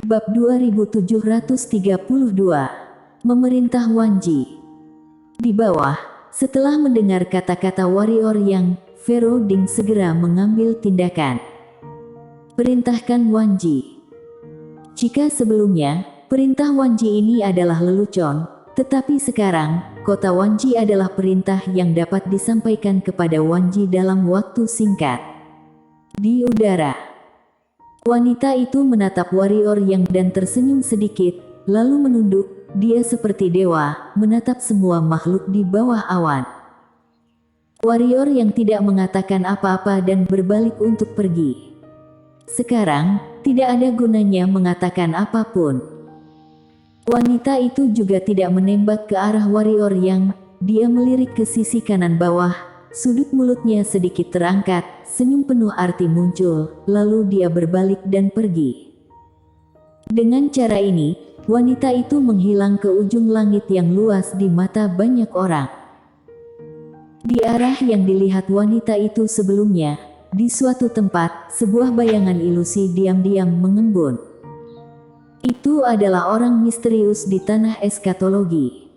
Bab 2732. Memerintah Wanji. Di bawah, setelah mendengar kata-kata warrior yang, Pharaoh Ding segera mengambil tindakan. Perintahkan Wanji. Jika sebelumnya, perintah Wanji ini adalah lelucon, tetapi sekarang, kota Wanji adalah perintah yang dapat disampaikan kepada Wanji dalam waktu singkat. Di udara, wanita itu menatap warrior yang dan tersenyum sedikit, lalu menunduk. Dia seperti dewa, menatap semua makhluk di bawah awan. Warrior yang tidak mengatakan apa-apa dan berbalik untuk pergi. Sekarang, tidak ada gunanya mengatakan apapun. Wanita itu juga tidak menembak ke arah warrior yang, dia melirik ke sisi kanan bawah, sudut mulutnya sedikit terangkat, senyum penuh arti muncul, lalu dia berbalik dan pergi. Dengan cara ini, wanita itu menghilang ke ujung langit yang luas di mata banyak orang. Di arah yang dilihat wanita itu sebelumnya, di suatu tempat, sebuah bayangan ilusi diam-diam mengembun. Itu adalah orang misterius di tanah eskatologi.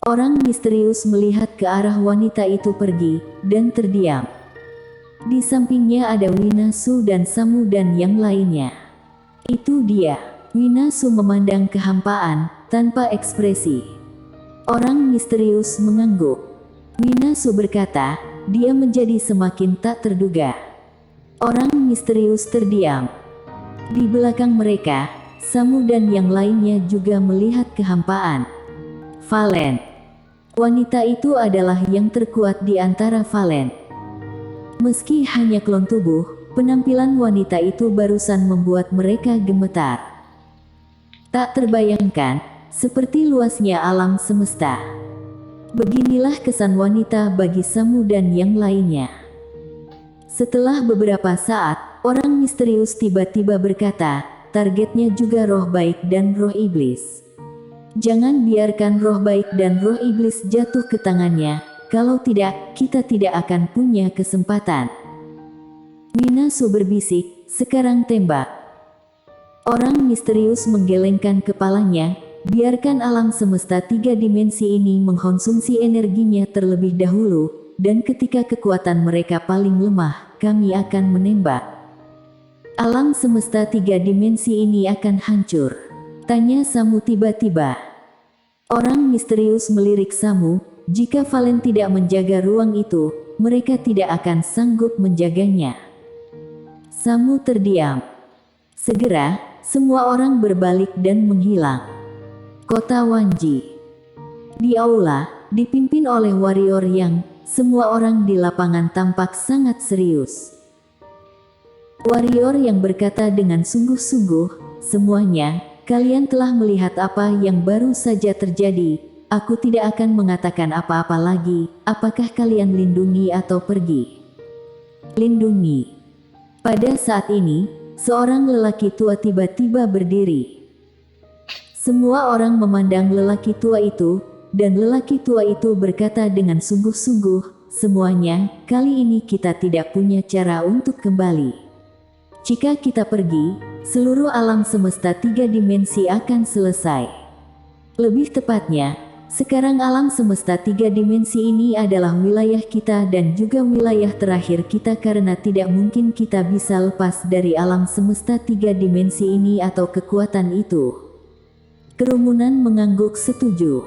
Orang misterius melihat ke arah wanita itu pergi, dan terdiam. Di sampingnya ada Winasu dan Samu dan yang lainnya. Itu dia. Winasu memandang kehampaan, tanpa ekspresi. Orang misterius mengangguk. Winasu berkata, dia menjadi semakin tak terduga. Orang misterius terdiam. Di belakang mereka, Samu dan yang lainnya juga melihat kehampaan. Valen. Wanita itu adalah yang terkuat di antara Valen. Meski hanya klon tubuh, penampilan wanita itu barusan membuat mereka gemetar. Tak terbayangkan, seperti luasnya alam semesta. Beginilah kesan wanita bagi Samu dan yang lainnya. Setelah beberapa saat, orang misterius tiba-tiba berkata, targetnya juga roh baik dan roh iblis. Jangan biarkan roh baik dan roh iblis jatuh ke tangannya, kalau tidak, kita tidak akan punya kesempatan. Winasu berbisik, sekarang tembak. Orang misterius menggelengkan kepalanya, biarkan alam semesta 3 dimensi ini mengkonsumsi energinya terlebih dahulu, dan ketika kekuatan mereka paling lemah, kami akan menembak. Alam semesta 3 dimensi ini akan hancur. Tanya Samu tiba-tiba. Orang misterius melirik Samu, jika Valen tidak menjaga ruang itu, mereka tidak akan sanggup menjaganya. Samu terdiam. Segera, semua orang berbalik dan menghilang. Kota Wanji. Di aula, dipimpin oleh warrior yang, semua orang di lapangan tampak sangat serius. Warrior yang berkata dengan sungguh-sungguh, semuanya, kalian telah melihat apa yang baru saja terjadi, aku tidak akan mengatakan apa-apa lagi, apakah kalian lindungi atau pergi? Lindungi. Pada saat ini, seorang lelaki tua tiba-tiba berdiri. Semua orang memandang lelaki tua itu, dan lelaki tua itu berkata dengan sungguh-sungguh, semuanya, kali ini kita tidak punya cara untuk kembali. Jika kita pergi, seluruh alam semesta 3 dimensi akan selesai. Lebih tepatnya, sekarang alam semesta 3 dimensi ini adalah wilayah kita dan juga wilayah terakhir kita karena tidak mungkin kita bisa lepas dari alam semesta 3 dimensi ini atau kekuatan itu. Kerumunan mengangguk setuju.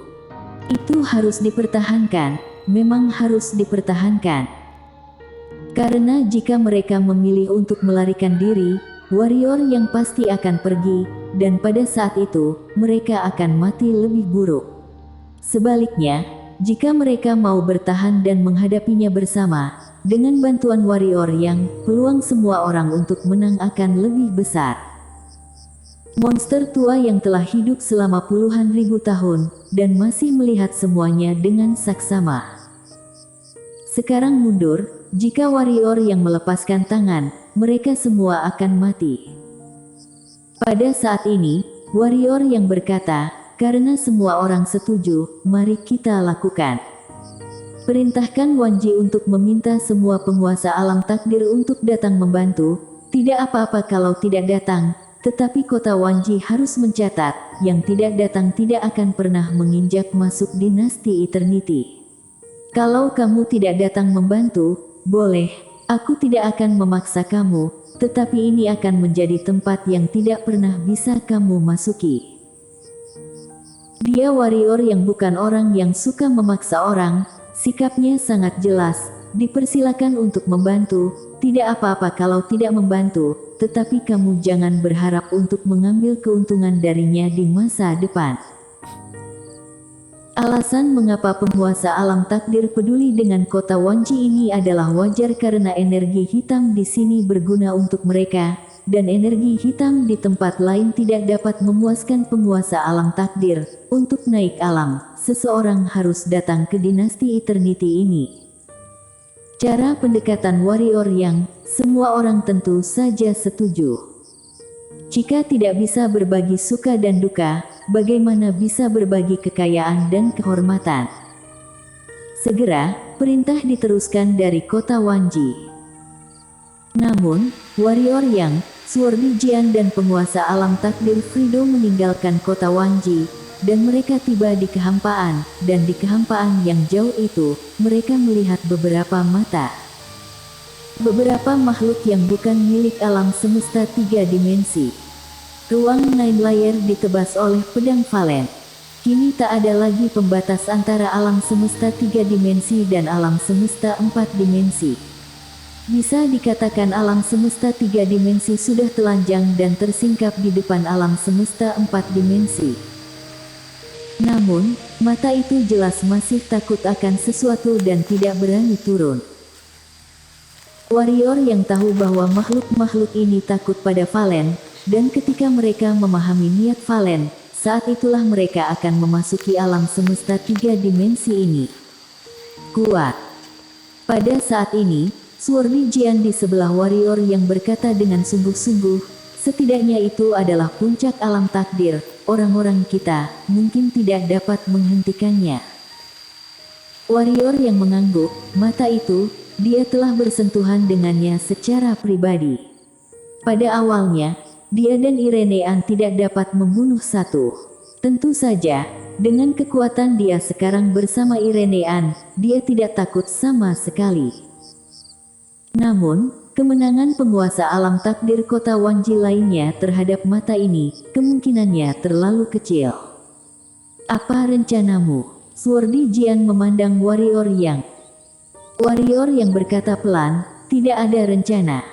Itu harus dipertahankan, memang harus dipertahankan. Karena jika mereka memilih untuk melarikan diri, warrior yang pasti akan pergi, dan pada saat itu, mereka akan mati lebih buruk. Sebaliknya, jika mereka mau bertahan dan menghadapinya bersama, dengan bantuan warrior yang, peluang semua orang untuk menang akan lebih besar. Monster tua yang telah hidup selama puluhan ribu tahun, dan masih melihat semuanya dengan saksama. Sekarang mundur, jika warrior yang melepaskan tangan, mereka semua akan mati. Pada saat ini, warrior yang berkata, karena semua orang setuju, mari kita lakukan. Perintahkan Wanji untuk meminta semua penguasa alam takdir untuk datang membantu. Tidak apa-apa kalau tidak datang, Tetapi kota Wanji harus mencatat, yang tidak datang tidak akan pernah menginjak masuk dinasti Eternity. Kalau kamu tidak datang membantu, boleh, aku tidak akan memaksa kamu, tetapi ini akan menjadi tempat yang tidak pernah bisa kamu masuki. Dia warrior yang bukan orang yang suka memaksa orang, sikapnya sangat jelas, dipersilakan untuk membantu, tidak apa-apa kalau tidak membantu, tetapi kamu jangan berharap untuk mengambil keuntungan darinya di masa depan. Alasan mengapa penguasa alam takdir peduli dengan kota Wanji ini adalah wajar karena energi hitam di sini berguna untuk mereka, dan energi hitam di tempat lain tidak dapat memuaskan penguasa alam takdir. Untuk naik alam, seseorang harus datang ke dinasti Eternity ini. Cara pendekatan warrior yang semua orang tentu saja setuju. Jika tidak bisa berbagi suka dan duka, bagaimana bisa berbagi kekayaan dan kehormatan? Segera, perintah diteruskan dari kota Wanji. Namun, warrior yang Swordy Jian dan penguasa alam takdir Frido meninggalkan kota Wanji, dan mereka tiba di kehampaan, dan di kehampaan yang jauh itu, mereka melihat beberapa mata. Beberapa makhluk yang bukan milik alam semesta 3 dimensi. Ruang Nine Layer ditebas oleh pedang Valen. Kini tak ada lagi pembatas antara alam semesta 3 dimensi dan alam semesta 4 dimensi. Bisa dikatakan alam semesta 3 dimensi sudah telanjang dan tersingkap di depan alam semesta 4 dimensi. Namun, mata itu jelas masih takut akan sesuatu dan tidak berani turun. Warrior yang tahu bahwa makhluk-makhluk ini takut pada Valen, dan ketika mereka memahami niat Valen, saat itulah mereka akan memasuki alam semesta 3 dimensi ini. Kuat. Pada saat ini, Swordy Jian di sebelah warrior yang berkata dengan sungguh-sungguh, setidaknya itu adalah puncak alam takdir, orang-orang kita mungkin tidak dapat menghentikannya. Warrior yang mengangguk, mata itu, dia telah bersentuhan dengannya secara pribadi. Pada awalnya, dia dan Irenean tidak dapat membunuh satu. Tentu saja, dengan kekuatan dia sekarang bersama Irenean, dia tidak takut sama sekali. Namun, kemenangan penguasa alam takdir kota Wanji lainnya terhadap mata ini, kemungkinannya terlalu kecil. Apa rencanamu? Swordy Jian memandang warrior yang berkata pelan, tidak ada rencana.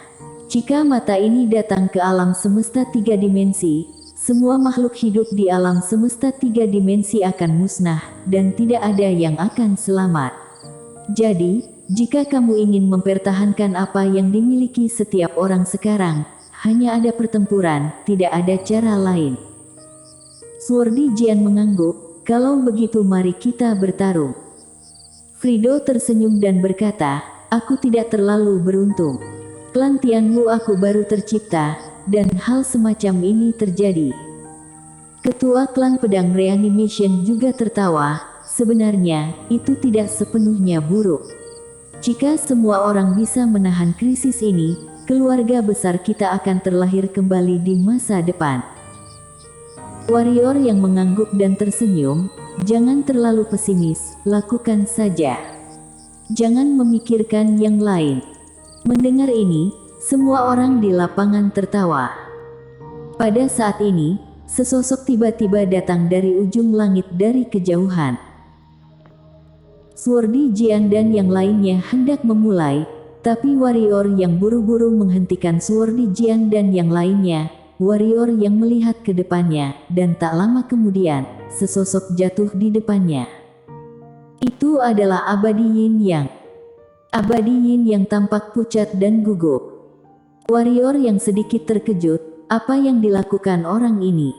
Jika mata ini datang ke alam semesta 3 dimensi, semua makhluk hidup di alam semesta 3 dimensi akan musnah, dan tidak ada yang akan selamat. Jadi, jika kamu ingin mempertahankan apa yang dimiliki setiap orang sekarang, hanya ada pertempuran, tidak ada cara lain. Swordy Jian mengangguk, kalau begitu mari kita bertarung. Frido tersenyum dan berkata, aku tidak terlalu beruntung. Klan Tianmu aku baru tercipta, dan hal semacam ini terjadi. Ketua klan pedang Reanimation juga tertawa, sebenarnya, itu tidak sepenuhnya buruk. Jika semua orang bisa menahan krisis ini, keluarga besar kita akan terlahir kembali di masa depan. Warrior yang mengangguk dan tersenyum, jangan terlalu pesimis, lakukan saja. Jangan memikirkan yang lain. Mendengar ini, semua orang di lapangan tertawa. Pada saat ini, sesosok tiba-tiba datang dari ujung langit dari kejauhan. Swordy Jian dan yang lainnya hendak memulai, tapi warrior yang buru-buru menghentikan Swordy Jian dan yang lainnya, warrior yang melihat ke depannya, dan tak lama kemudian, sesosok jatuh di depannya. Itu adalah Abadi Yin Yang. Abadi Yin yang tampak pucat dan gugup. Warrior yang sedikit terkejut, apa yang dilakukan orang ini?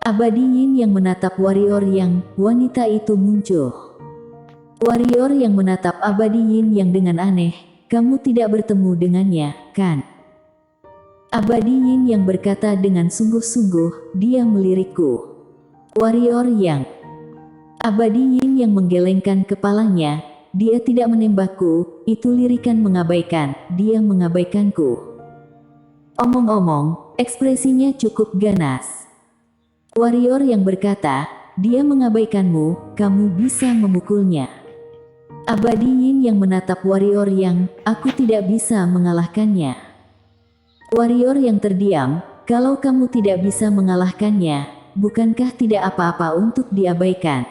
Abadi Yin yang menatap warrior yang, wanita itu muncul. Warrior yang menatap Abadi Yin yang dengan aneh, kamu tidak bertemu dengannya, kan? Abadi Yin yang berkata dengan sungguh-sungguh, dia melirikku. Warrior yang Abadi Yin yang menggelengkan kepalanya, dia tidak menembakku, itu lirikan mengabaikan, dia mengabaikanku. Omong-omong, ekspresinya cukup ganas. Warrior yang berkata, dia mengabaikanmu, kamu bisa memukulnya. Abadi Yin yang menatap warrior yang, aku tidak bisa mengalahkannya. Warrior yang terdiam, kalau kamu tidak bisa mengalahkannya, bukankah tidak apa-apa untuk diabaikan?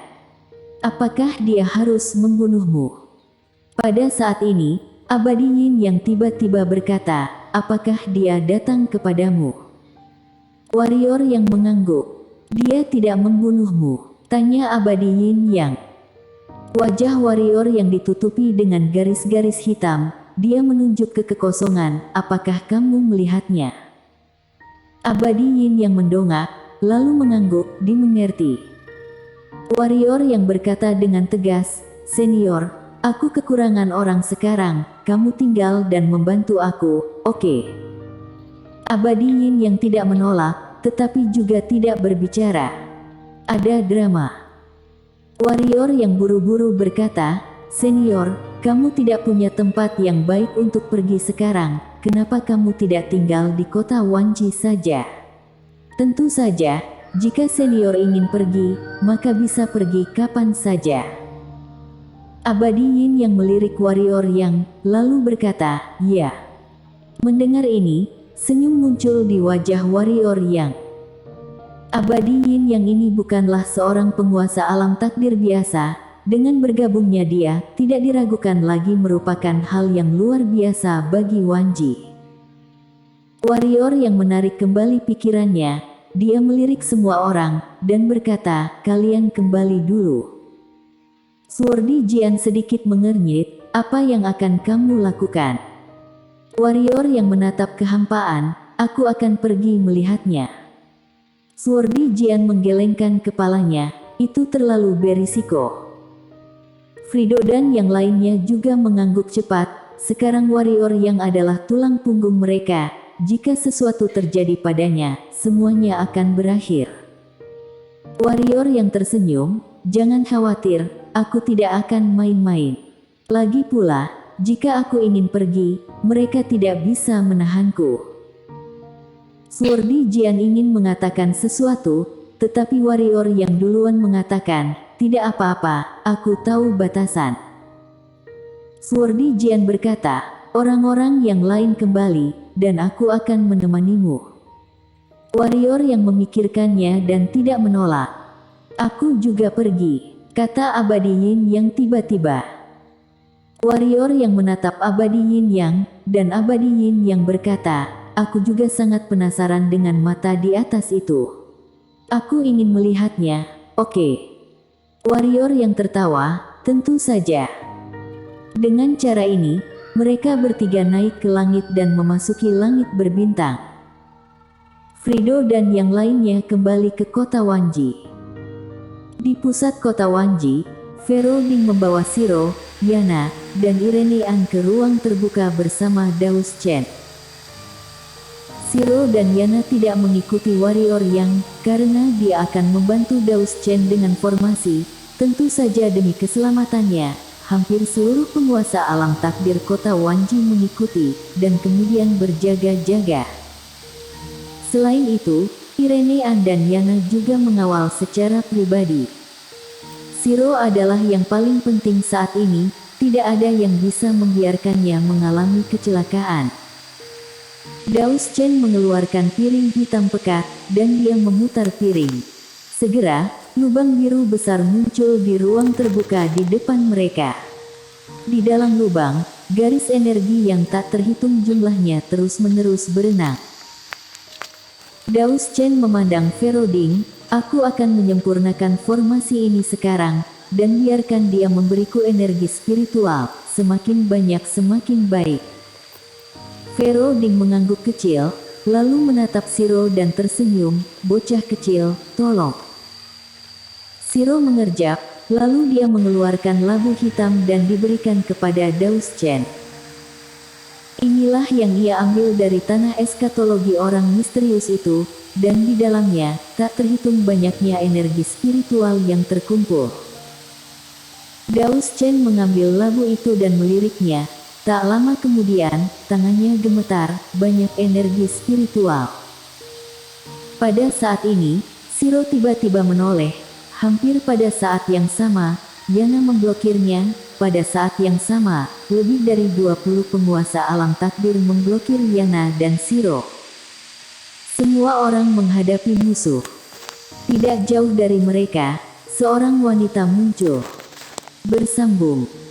Apakah dia harus membunuhmu? Pada saat ini, Abadi Yin yang tiba-tiba berkata, apakah dia datang kepadamu? Warrior yang mengangguk, dia tidak membunuhmu, tanya Abadi Yin yang. Wajah warrior yang ditutupi dengan garis-garis hitam, dia menunjuk ke kekosongan, apakah kamu melihatnya? Abadi Yin yang mendongak, lalu mengangguk, dimengerti. Warrior yang berkata dengan tegas, senior, aku kekurangan orang sekarang, kamu tinggal dan membantu aku, oke? Abadi Yin yang tidak menolak, tetapi juga tidak berbicara. Ada drama. Warrior yang buru-buru berkata, senior, kamu tidak punya tempat yang baik untuk pergi sekarang, kenapa kamu tidak tinggal di kota Wanji saja? Tentu saja, jika senior ingin pergi, maka bisa pergi kapan saja. Abadi Yin yang melirik warrior yang, lalu berkata, ya. Mendengar ini, senyum muncul di wajah warrior yang. Abadi Yin yang ini bukanlah seorang penguasa alam takdir biasa, dengan bergabungnya dia, tidak diragukan lagi merupakan hal yang luar biasa bagi Wanji. Warrior yang menarik kembali pikirannya, dia melirik semua orang, dan berkata, kalian kembali dulu. Swordy Jian sedikit mengernyit, apa yang akan kamu lakukan? Warrior yang menatap kehampaan, aku akan pergi melihatnya. Swordy Jian menggelengkan kepalanya, itu terlalu berisiko. Frido dan yang lainnya juga mengangguk cepat, sekarang warrior yang adalah tulang punggung mereka, jika sesuatu terjadi padanya, semuanya akan berakhir. Warrior yang tersenyum, jangan khawatir, aku tidak akan main-main. Lagi pula, jika aku ingin pergi, mereka tidak bisa menahanku. Swordy Jian ingin mengatakan sesuatu, tetapi warrior yang duluan mengatakan, tidak apa-apa, aku tahu batasan. Swordy Jian berkata, orang-orang yang lain kembali, dan aku akan menemanimu. Warrior yang memikirkannya dan tidak menolak. Aku juga pergi, kata Abadi Yin yang tiba-tiba. Warrior yang menatap Abadi Yin yang, dan Abadi Yin yang berkata, aku juga sangat penasaran dengan mata di atas itu. Aku ingin melihatnya, oke. Warrior yang tertawa, tentu saja. Dengan cara ini, mereka bertiga naik ke langit dan memasuki langit berbintang. Frido dan yang lainnya kembali ke kota Wanji. Di pusat kota Wanji, Vero Ding membawa Shiro, Yana, dan Irene An ke ruang terbuka bersama Daus Chen. Shiro dan Yana tidak mengikuti warrior yang, karena dia akan membantu Daus Chen dengan formasi, tentu saja demi keselamatannya. Hampir seluruh penguasa alam takdir kota Wanji mengikuti, dan kemudian berjaga-jaga. Selain itu, Irene An dan Yana juga mengawal secara pribadi. Shiro adalah yang paling penting saat ini, tidak ada yang bisa membiarkannya mengalami kecelakaan. Daus Chen mengeluarkan piring hitam pekat, dan dia memutar piring. Segera, lubang biru besar muncul di ruang terbuka di depan mereka. Di dalam lubang, garis energi yang tak terhitung jumlahnya terus-menerus berenang. Daus Chen memandang Vero Ding, aku akan menyempurnakan formasi ini sekarang, dan biarkan dia memberiku energi spiritual, semakin banyak semakin baik. Vero Ding mengangguk kecil, lalu menatap Shiro dan tersenyum, bocah kecil, tolong. Shiro mengerjap, lalu dia mengeluarkan labu hitam dan diberikan kepada Daus Chen. Inilah yang ia ambil dari tanah eskatologi orang misterius itu, dan di dalamnya, tak terhitung banyaknya energi spiritual yang terkumpul. Daus Chen mengambil labu itu dan meliriknya, Tak lama kemudian, tangannya gemetar, banyak energi spiritual. Pada saat ini, Shiro tiba-tiba menoleh. Hampir pada saat yang sama, Yana memblokirnya. Pada saat yang sama, lebih dari 20 penguasa alam takdir memblokir Yana dan Shiro. Semua orang menghadapi musuh. Tidak jauh dari mereka, seorang wanita muncul. Bersambung.